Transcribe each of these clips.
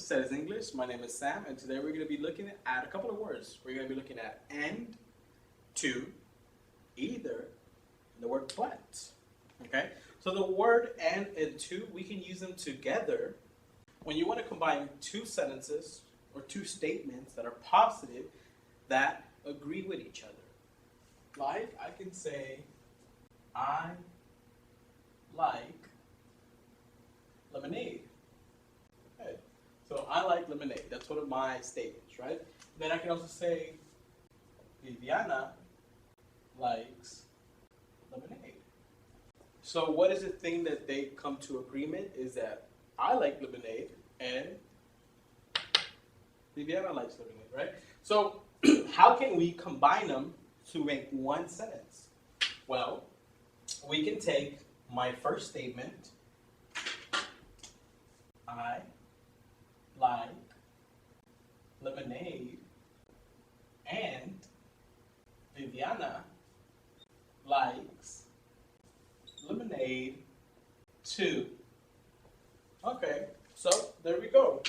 SEDES English. My name is Sam, and today we're going to be looking at a couple of words. We're going to be looking at and, to, either, and the word but. Okay? So the word and to, we can use them together when you want to combine two sentences or two statements that are positive that agree with each other. Like, I can say, I like lemonade. Okay. So I like lemonade. That's one of my statements, right? Then I can also say, Viviana likes lemonade. So what is the thing that they come to agreement is that I like lemonade and Viviana likes lemonade, right? So how can we combine them to make one sentence? Well, we can take my first statement, I like lemonade, and Viviana likes lemonade too. Okay, so there we go.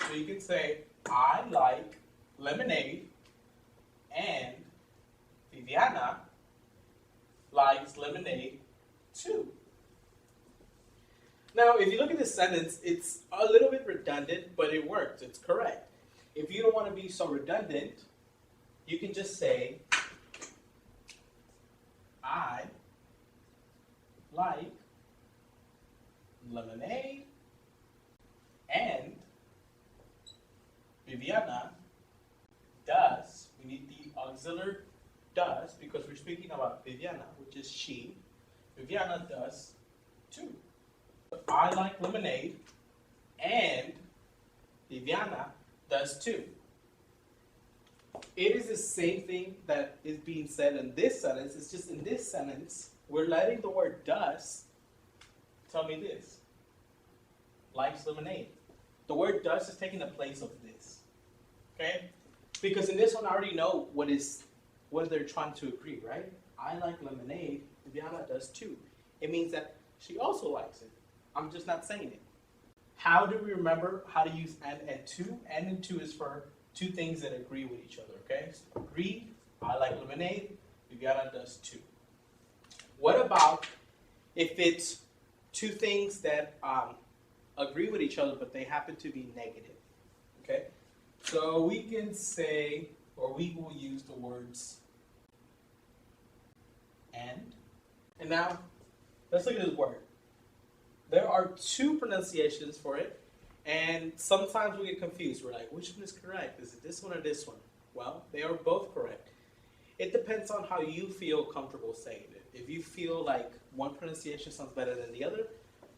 So you can say, I like lemonade, and Viviana likes lemonade too. Now, if you look at this sentence, it's a little bit redundant, but it works. It's correct. If you don't want to be so redundant, you can just say, I like lemonade, and Viviana does. We need the auxiliary does because we're speaking about Viviana, which is she. Viviana does too. I like lemonade, and Viviana does too. It is the same thing that is being said in this sentence. It's just in this sentence, we're letting the word does tell me this. Likes lemonade. The word does is taking the place of this. Okay? Because in this one, I already know what they're trying to agree, right? I like lemonade, Viviana does too. It means that she also likes it. I'm just not saying it. How do we remember how to use and to? And to is for two things that agree with each other, okay? So agree, I like lemonade, Viviana does too. What about if it's two things that agree with each other, but they happen to be negative, okay? So we can say, or we will use the words and. And now, let's look at this word. There are two pronunciations for it, and sometimes we get confused. We're like, which one is correct? Is it this one or this one? Well, they are both correct. It depends on how you feel comfortable saying it. If you feel like one pronunciation sounds better than the other,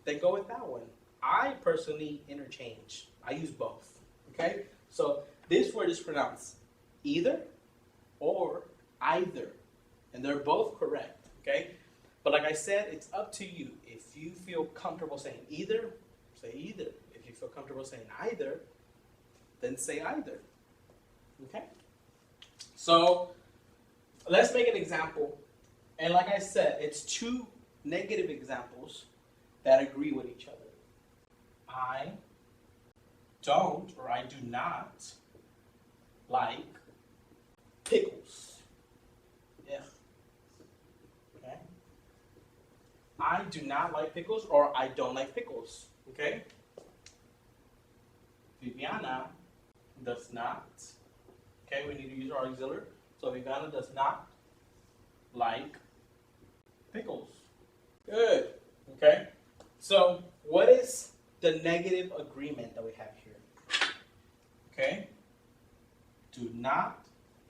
then go with that one. I personally interchange. I use both, okay? So this word is pronounced either or either, and they're both correct, okay? But like I said, it's up to you. If you feel comfortable saying either, say either. If you feel comfortable saying either, then say either. Okay? So let's make an example. And like I said, it's two negative examples that agree with each other. I don't, or I do not like pickles. Yeah. Okay? I do not like pickles, or I don't like pickles, okay? Viviana does not, okay, we need to use our auxiliary. So Viviana does not like pickles. Good, okay? So what is the negative agreement that we have here? Okay? Do not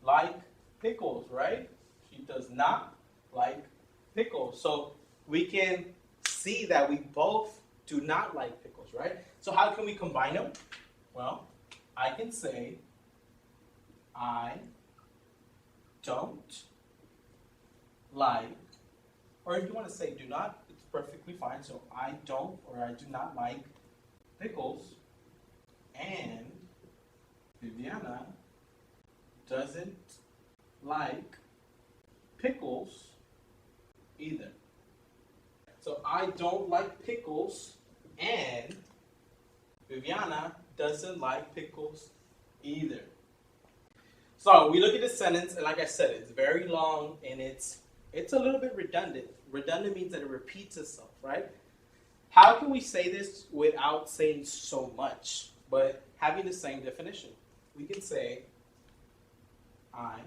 like pickles, right? She does not like pickles. So we can see that we both do not like pickles, right? So how can we combine them? Well, I can say, I don't like, or if you want to say do not, it's perfectly fine. So I don't, or I do not like pickles, and Viviana doesn't like pickles either. So I don't like pickles, and Viviana doesn't like pickles either. So we look at this sentence, and like I said, it's very long and it's a little bit redundant. Redundant means that it repeats itself, right? How can we say this without saying so much, but having the same definition? We can say, I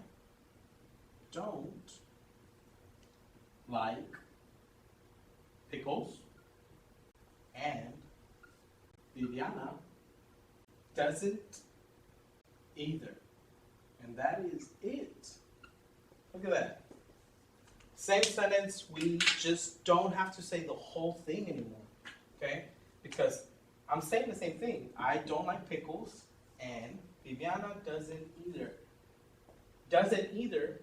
don't like pickles, and Viviana doesn't either. And that is it. Look at that. Same sentence, we just don't have to say the whole thing anymore, okay? Because I'm saying the same thing. I don't like pickles, and Viviana doesn't either. Doesn't either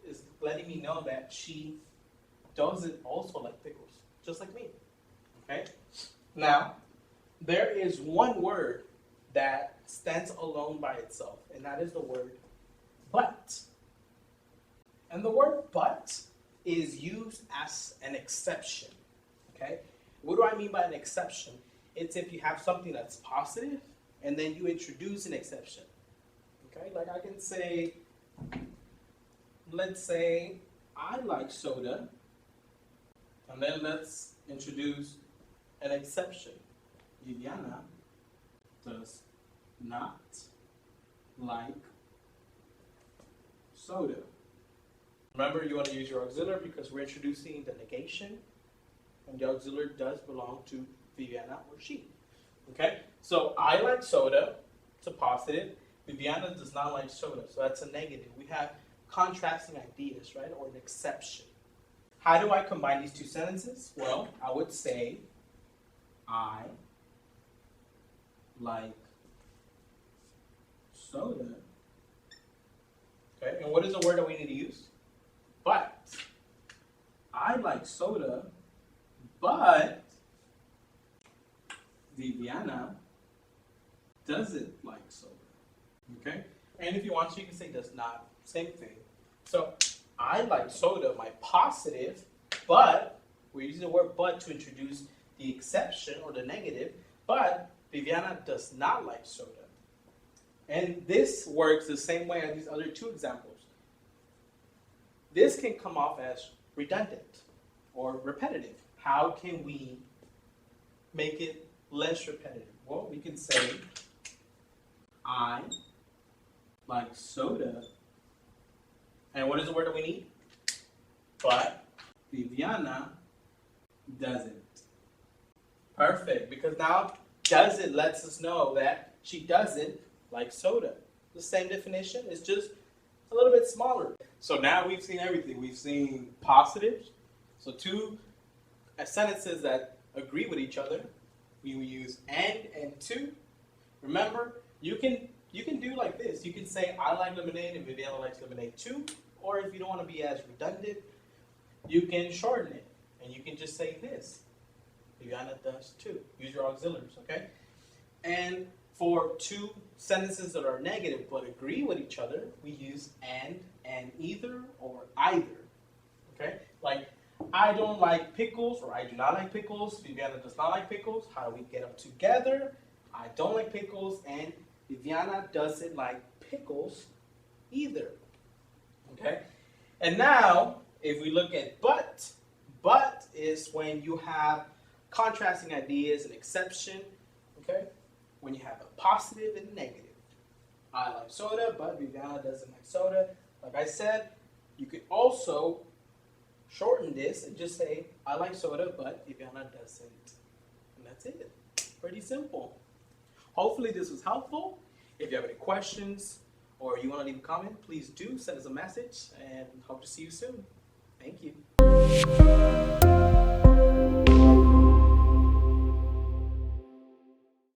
is letting me know that she doesn't also like pickles, just like me, okay? Now, there is one word that stands alone by itself, and that is the word but. And the word but is used as an exception, okay? What do I mean by an exception? It's if you have something that's positive, and then you introduce an exception, okay? Like I can say, let's say, I like soda, and then let's introduce an exception. Viviana does not like soda. Remember, you want to use your auxiliary because we're introducing the negation, and the auxiliary does belong to Viviana or she. Okay? So, I like soda, it's a positive. Viviana does not like soda, so that's a negative. We have contrasting ideas, right? Or an exception. How do I combine these two sentences? Well, I would say, I like soda. Okay, and what is the word that we need to use? But. I like soda, but Viviana doesn't like soda. Okay? And if you want to, you can say does not. Same thing. So, I like soda, my positive, but, we're using the word but to introduce the exception or the negative, but Viviana does not like soda. And this works the same way as these other two examples. This can come off as redundant or repetitive. How can we make it less repetitive? Well, we can say, I like soda, and what is the word that we need? But Viviana doesn't. Perfect, because now doesn't lets us know that she doesn't like soda. The same definition, it's just a little bit smaller. So now we've seen everything. We've seen positives, so two sentences that agree with each other. We will use and to. Remember, you can do like this. You can say, I like lemonade and Viviana likes lemonade too. Or if you don't want to be as redundant, you can shorten it. And you can just say this. Viviana does too. Use your auxiliaries, okay? And for two sentences that are negative but agree with each other, we use and either, or either, okay? Like, I don't like pickles, or I do not like pickles. Viviana does not like pickles. How do we get them together? I don't like pickles, and Viviana doesn't like pickles either, okay? And now, if we look at but is when you have contrasting ideas, an exception, okay? When you have a positive and negative. I like soda, but Viviana doesn't like soda. Like I said, you could also shorten this and just say, I like soda, but Viviana doesn't. And that's it. Pretty simple. Hopefully this was helpful. If you have any questions or you want to leave a comment, please do send us a message, and hope to see you soon. Thank you.